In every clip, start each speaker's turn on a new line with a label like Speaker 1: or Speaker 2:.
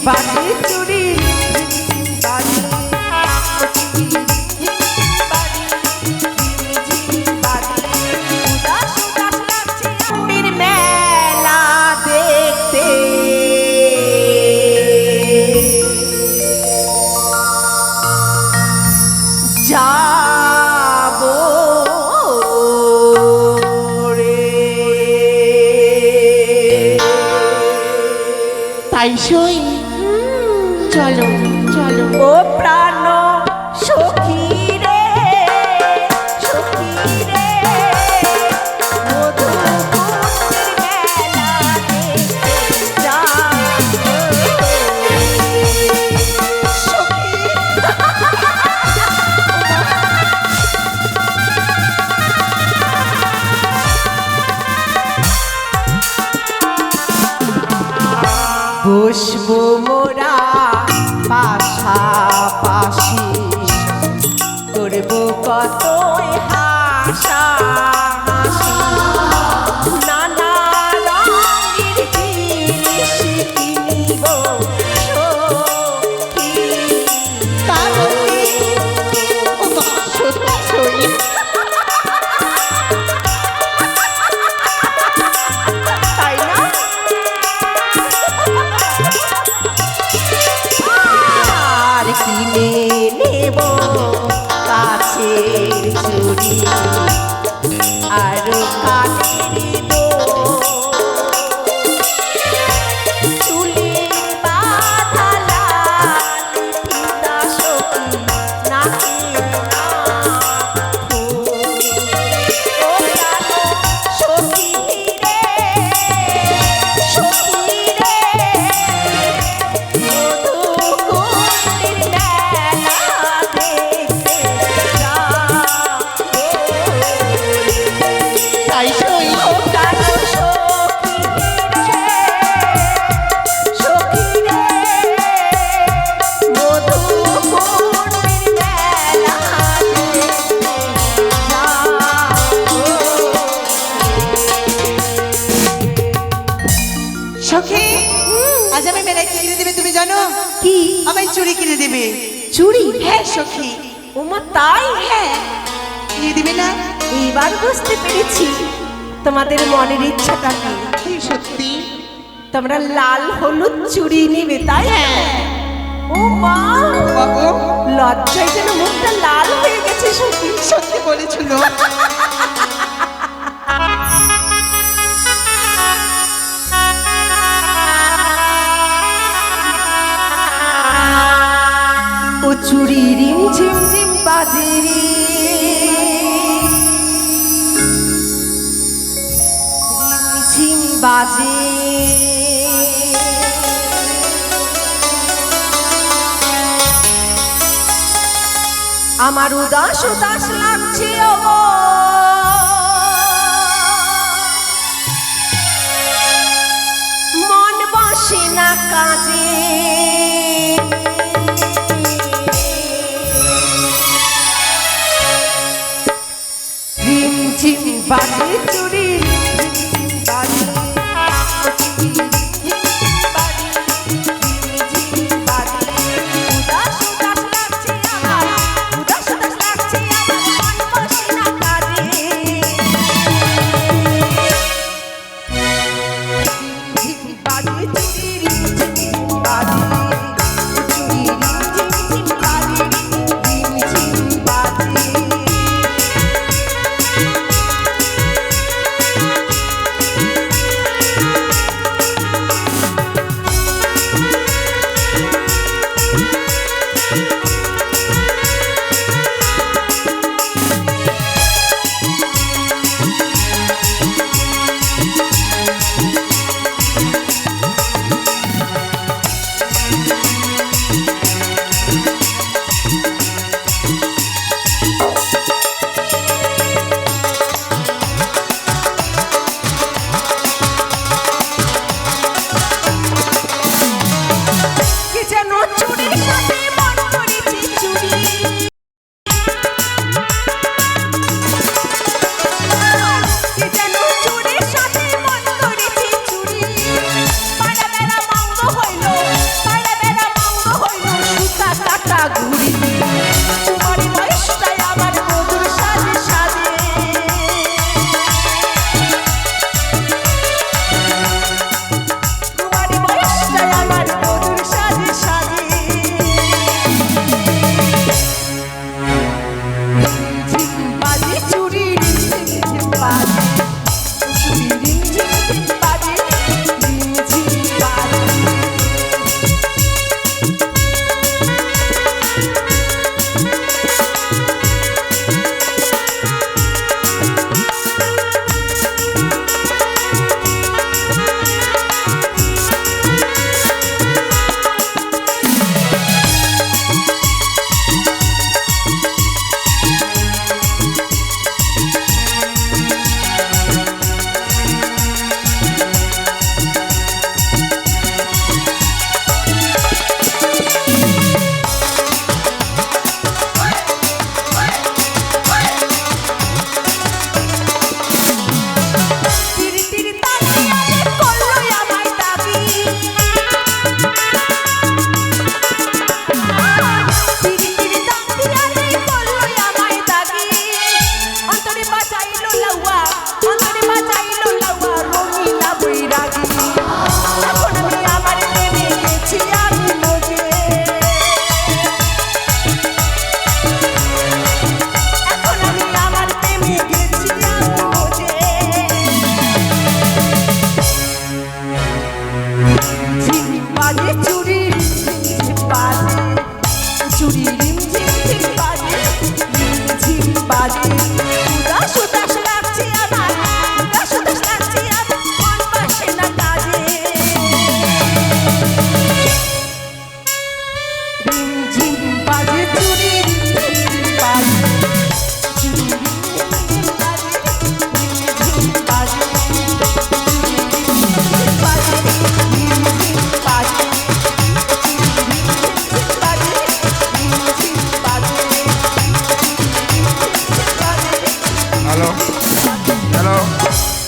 Speaker 1: বাজে চুরি মেলা দেখতে যাবো
Speaker 2: তাই সই চলো চলো
Speaker 1: ও প্রাণ সখী রে সখী রে মধুকুটির মেলা দেখতে যাবো সখী। বসবো মোরা পাশাপাশি করবো কতই হাসাহাসি নানা রঙের জিনিস কিনিব সখী। তাই না? আর কিনে নেব কাছের চুড়ি আর কানের দোল, চুলে বাঁধা লাল ফিতা সখী, নাকে নাকফুল। ও প্রাণ সখী রে সখী রে মধুকুটির মেলা দেখতে যাবো।
Speaker 2: তাই সই
Speaker 1: ও প্রাণ সখী রে সখী রে মধুকুটির মেলা দেখতে যাবো।
Speaker 2: সখী আজ আমি মেলায় কি কিনে দেবে তুমি জানো?
Speaker 1: কি
Speaker 2: আমায় চুড়ি কিনে দেবে।
Speaker 1: চুড়ি?
Speaker 2: হ্যাঁ সখী
Speaker 1: ওমা তাই? হ্যাঁ,
Speaker 2: কিনে দেবে না?
Speaker 1: এইবার বুঝতে পেরেছি তোমাদের মনের ইচ্ছাটা কি।
Speaker 2: কি সত্যি?
Speaker 1: তোমরা লাল হলুদ চুড়ি নেবে তাই? ও মা,
Speaker 2: বাবু
Speaker 1: লজ্জায় যেন মুখটা লাল হয়ে গেছে সত্যি।
Speaker 2: সত্যি বলেছিল।
Speaker 1: ও চুড়ি রিম ঝিম ঝিম বাজে রে, রিম ঝিম বাজে। আমার উদাস উদাস লাগছে ওগো, মন বসে না কাজে। রিম ঝিম বাজে চুড়ি বাজে উদাস উদাস লাগছে আমার, উদাস উদাস লাগছে আমার, মন বসে না কাজে। রিম ঝিম বাজে চুড়ি রিম ঝিম বাজে চুড়ি রিম ঝিম বাজে রিম ঝিম বাজে।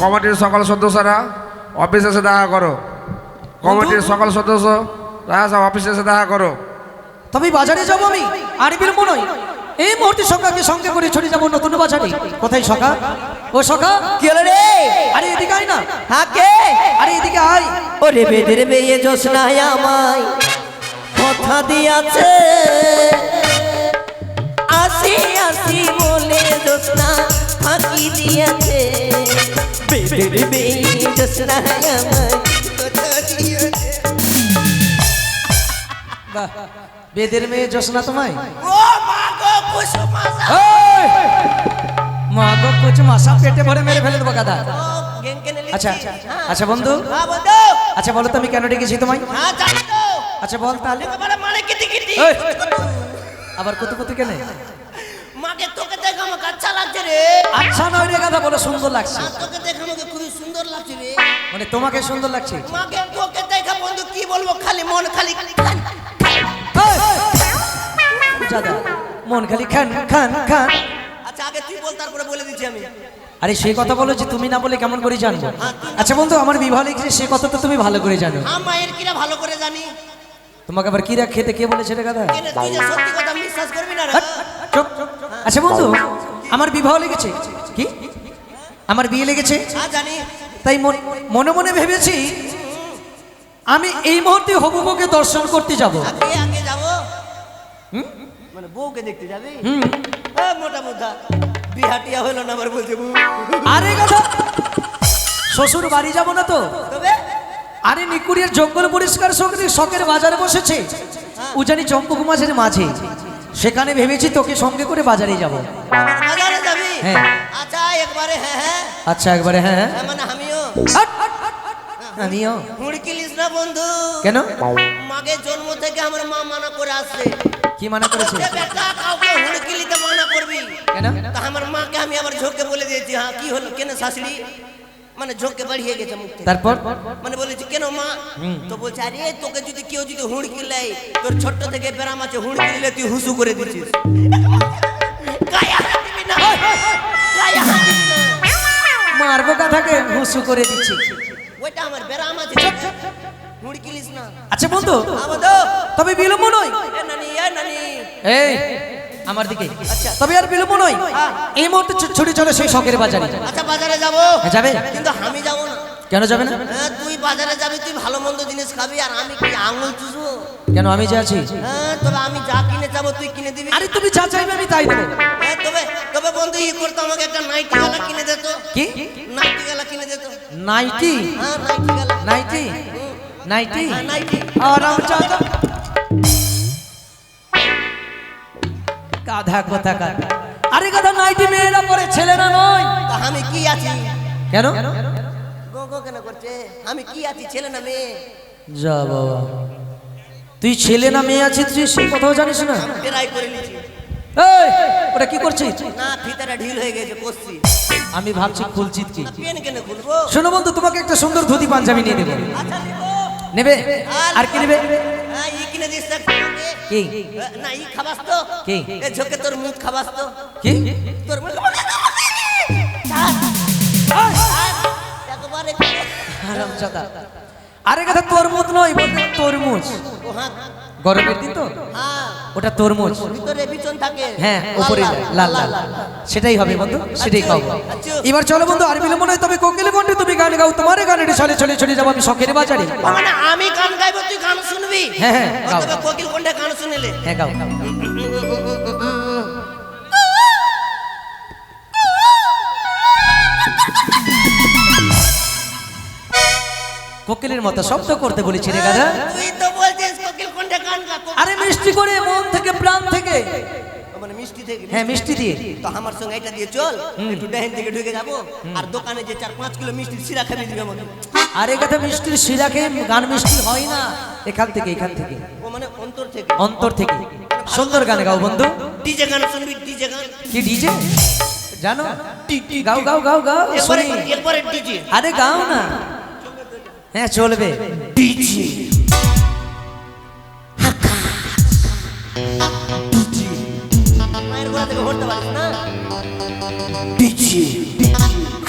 Speaker 3: কমিটির সকল সদস্যরা অফিসে এসে দেখা করো। কমিটির সকল সদস্য সব অফিসে এসে দেখা করো।
Speaker 4: তবে বাজারে যাবো আমি, আর বিলম্ব নয়। এই মুহূর্তে সকাকে সঙ্গে করে ছড়ে যাবো নতুন বাজারে। কোথায় সকা? ও সকা,
Speaker 1: কি হলো রে?
Speaker 4: আরে এদিকে আয় না।
Speaker 1: হ্যাঁ কে?
Speaker 4: আরে এদিকে আয়।
Speaker 1: ওরে বেদের মেয়ে জোসনায় আমায় কথা দিয়াছে, আসি আসি বলে জোসনা ফাঁকি দিয়াছে। বেদের মেয়ে জোসনায় আমায় কথা দিয়াছে।
Speaker 4: বাহ, বেদের মেয়ে জোসনা তোমায়?
Speaker 1: ও মা গো কুসুমা
Speaker 4: এই! মা গো কুচু মাসা পেটে ভরে মেরে ফেলে দেবো গাদা। আচ্ছা আচ্ছা বন্ধু,
Speaker 1: হ্যাঁ বন্ধু।
Speaker 4: আচ্ছা বলো তো আমি কেন ডেকেছি তোমায়?
Speaker 1: হ্যাঁ জানি তো।
Speaker 4: আচ্ছা বল তাহলে।
Speaker 1: একেবারে মানে কিতি কিতি।
Speaker 4: এই! আবার কত কত কেন?
Speaker 1: মাকে তোকে দেখে আমাকে আচ্ছা লাগছে রে।
Speaker 4: আচ্ছা নয় রে গাদা, বলো সুন্দর লাগছে।
Speaker 1: না, তোকে দেখে আমাকে খুবই সুন্দর লাগছে রে।
Speaker 4: মানে তোমাকে সুন্দর লাগছে?
Speaker 1: মাকে তোকে দেখে বন্ধু কি বলবো, খালি মন খালি খান।
Speaker 4: দাদা মন খালি খান খান খান।
Speaker 1: আচ্ছা আগে তুই বল, তারপরে বলে দিচ্ছি আমি।
Speaker 4: আরে সেই কথা বলো যে তুমি না বলে কেমন করে জানবো? আচ্ছা বন্ধু, আমার বিবাহ লিখেছে সে কথা তো তুমি ভালো করে জানো।
Speaker 1: হ্যাঁ মায়ের কিরা ভালো করে জানি।
Speaker 4: তোমাকে আবার কিরা খেতে কে বলেছে রে গাদা?
Speaker 1: কেন তুই যে সত্যি কথা বিশ্বাস করবি না রে?
Speaker 4: হাট, চুপ। আচ্ছা বন্ধু, আমার বিবাহ লেগেছে। কি? আমার বিয়ে লেগেছে?
Speaker 1: হ্যাঁ জানি।
Speaker 4: তাই মনে মনে ভেবেছি আমি এই মুহূর্তে হবু বউকে দর্শন করতে যাব।
Speaker 1: আগে আগে যাবো। মানে বউকে দেখতে যাবি? মোটা মোটা বিহাটিয়া হলো না, আবার বলছে বউ।
Speaker 4: আরে গাদা, শ্বশুর বাড়ি যাব না তো?
Speaker 1: তবে
Speaker 4: আরে নিকুড়িয়ার জঙ্গল পরিষ্কার শখের বাজারে বসেছে উজানি চম্পক মাঝের মাঝে, সেখানে ভেবেছি তোকে সঙ্গে করে বাজারে যাব।
Speaker 1: বাজারে যাবি?
Speaker 4: হ্যাঁ।
Speaker 1: আচ্ছা একবারে হ্যাঁ হ্যাঁ।
Speaker 4: আচ্ছা একবারে হ্যাঁ হ্যাঁ।
Speaker 1: হ্যাঁ, মানে আমিও।
Speaker 4: হাট, আমিও।
Speaker 1: হুড়কিলিস না বন্ধু।
Speaker 4: কেন?
Speaker 1: মাকে জন্ম থেকে আমার মা মানা করে আসছে,
Speaker 4: কি মানা করেছে?
Speaker 1: যে বেটা কাউকে হুড়কিলিতে মানা করবি।
Speaker 4: কেন?
Speaker 1: তা আমার মাকে আমি আবার ঝোঁকে বলে দিয়েছি। হ্যাঁ কি হলো কেন শাশুড়ি? মানে ঝোঁকে বাড়িয়ে গেছে মুখ থেকে।
Speaker 4: তারপর?
Speaker 1: মানে বলেছি কেন মা? তো বলছে আরে তোকে যদি কেউ যদি হুড়কি লাই, তোর ছোট্ট থেকে ব্যারাম আছে, হুড়কি দিলে তুই হুসু করে দিচ্ছিস। গায়ে হাত দিবি না, গায়ে হাত দিবি না।
Speaker 4: মারবো কথাকে হুসু করে দিচ্ছি।
Speaker 1: ওইটা আমার ব্যারাম আছে, হুড়কিলিস না।
Speaker 4: আচ্ছা বন্ধু,
Speaker 1: আমাদের
Speaker 4: তবে বিলম্ব নয়।
Speaker 1: এ নানি এ নানি।
Speaker 4: এই আমার দিকে।
Speaker 1: আচ্ছা।
Speaker 4: তবে আর বিলম্ব নয়, এই মুহূর্তে ছুটি চলে সেই শখের বাজারে।
Speaker 1: আচ্ছা বাজারে যাবো।
Speaker 4: হ্যাঁ, যাবে?
Speaker 1: কিন্তু আমি যাবো না।
Speaker 4: কেন যাবে না?
Speaker 1: হ্যাঁ তুই বাজারে যাবি, তুই ভালো মন্দ জিনিস খাবি, আর আমি কি আঙুল চুষবো?
Speaker 4: কেন, আমি যে আছি।
Speaker 1: হ্যাঁ তবে আমি যা কিনে যাবো তুই কিনে দিবি।
Speaker 4: আরে তুমি যা চাইবে আমি তাই দেবো।
Speaker 1: হ্যাঁ তবে তবে বন্ধু ই করতো, আমাকে একটা নাইটি গালা কিনে দিত।
Speaker 4: কি?
Speaker 1: নাইটি গালা কিনে দিত।
Speaker 4: নাইটি?
Speaker 1: হ্যাঁ নাইটি গালা।
Speaker 4: নাইটি? নাইটি?
Speaker 1: হ্যাঁ নাইটি।
Speaker 4: আরাম চাঁদা গাধা কথা গাধা। আরে গাধা, নাইটি মেয়েরা পরে, ছেলেরা নয়।
Speaker 1: তা আমি কি আছি?
Speaker 4: কেন?
Speaker 1: গো গো কেন করছে? আমি কি আছি, ছেলে না মেয়ে?
Speaker 4: যা বাবা, তুই ছেলে না মেয়ে আছিস তুই সে কথাও জানিস না?
Speaker 1: আমি ট্রাই করে নিয়েছি।
Speaker 4: এই ওটা কি করছিস?
Speaker 1: না ফিতাটা ঢিল হয়ে গেছে, কষছি।
Speaker 4: আমি ভাবছি খুলছিস কি।
Speaker 1: পেন কেন খুলবো?
Speaker 4: শোনো বন্ধু, তোমাকে একটা সুন্দর ধুতি পাঞ্জাবি নিয়ে দেবো।
Speaker 1: আচ্ছা নিবো।
Speaker 4: নেবে? আর কি নেবে?
Speaker 1: হ্যাঁ ই কিনে দিস তো আমাকে।
Speaker 4: কি?
Speaker 1: না ই খাবাস তো।
Speaker 4: কি?
Speaker 1: এ ঝোঁকে তোর মুখ খাবাস তো।
Speaker 4: কি?
Speaker 1: তোর মুখ একবারে।
Speaker 4: আরাম চাঁদা। আরে কথা তরমুজ নয়, বলতে তরমুজ।
Speaker 1: ও হ্যাঁ
Speaker 4: গরমের দিন তো,
Speaker 1: হ্যাঁ।
Speaker 4: ওটা তরমুজ।
Speaker 1: ভিতরে বিচন থাকে।
Speaker 4: হ্যাঁ
Speaker 1: লাল
Speaker 4: উপরে লাল লাল, সেটাই হবে বন্ধু, সেটাই খাবো।
Speaker 1: আচ্ছা।
Speaker 4: এবার চলো বন্ধু, আর বিলম্ব নয়। তবে কোকিল কণ্ঠে তুমি গান গাও, তোমার গানের চলে চলে চলে যাবো আমি শখের বাজারে।
Speaker 1: ও মানে আমি গান গাইবো, তুই গান শুনবি?
Speaker 4: হ্যাঁ, হ্যাঁ,
Speaker 1: ও
Speaker 4: গাও।
Speaker 1: তবে কোকিল কোনটা গান শুনেলে?
Speaker 4: হ্যাঁ গাও। কোকিলের মতো শব্দ করতে বলেছি রে গাধা।
Speaker 1: তুই তো বলছিস কোকিল কোনটা গান গা।
Speaker 4: আরে মিষ্টি করে, মন থেকে, প্রাণ থেকে।
Speaker 1: মানে মিষ্টি থেকে?
Speaker 4: হ্যাঁ মিষ্টি দিয়ে।
Speaker 1: তো আমার সঙ্গে এটা দিয়ে চল, একটু ডাইন থেকে ঢুকে যাবো, আর দোকানে যে 4-5 কিলো মিষ্টির শিরা খাবি দিবি আমাকে।
Speaker 4: আরে কথা, মিষ্টির শিরা খেয়ে গান মিষ্টি হয় না। এখান থেকে, এখান থেকে,
Speaker 1: ও মানে অন্তর থেকে।
Speaker 4: অন্তর থেকে। সুন্দর গান গাও বন্ধু।
Speaker 1: ডিজে গান শুনবি, ডিজে গান।
Speaker 4: কি ডিজে জানো? গাও গাও গাও গাও
Speaker 1: এরপরে
Speaker 4: শুনি।
Speaker 1: এরপরে ডিজে।
Speaker 4: আরে গাও না। হ্যাঁ চলবে।
Speaker 1: ডিজে মায়ের গলা থেকে হরতে পারিস না? ডিজে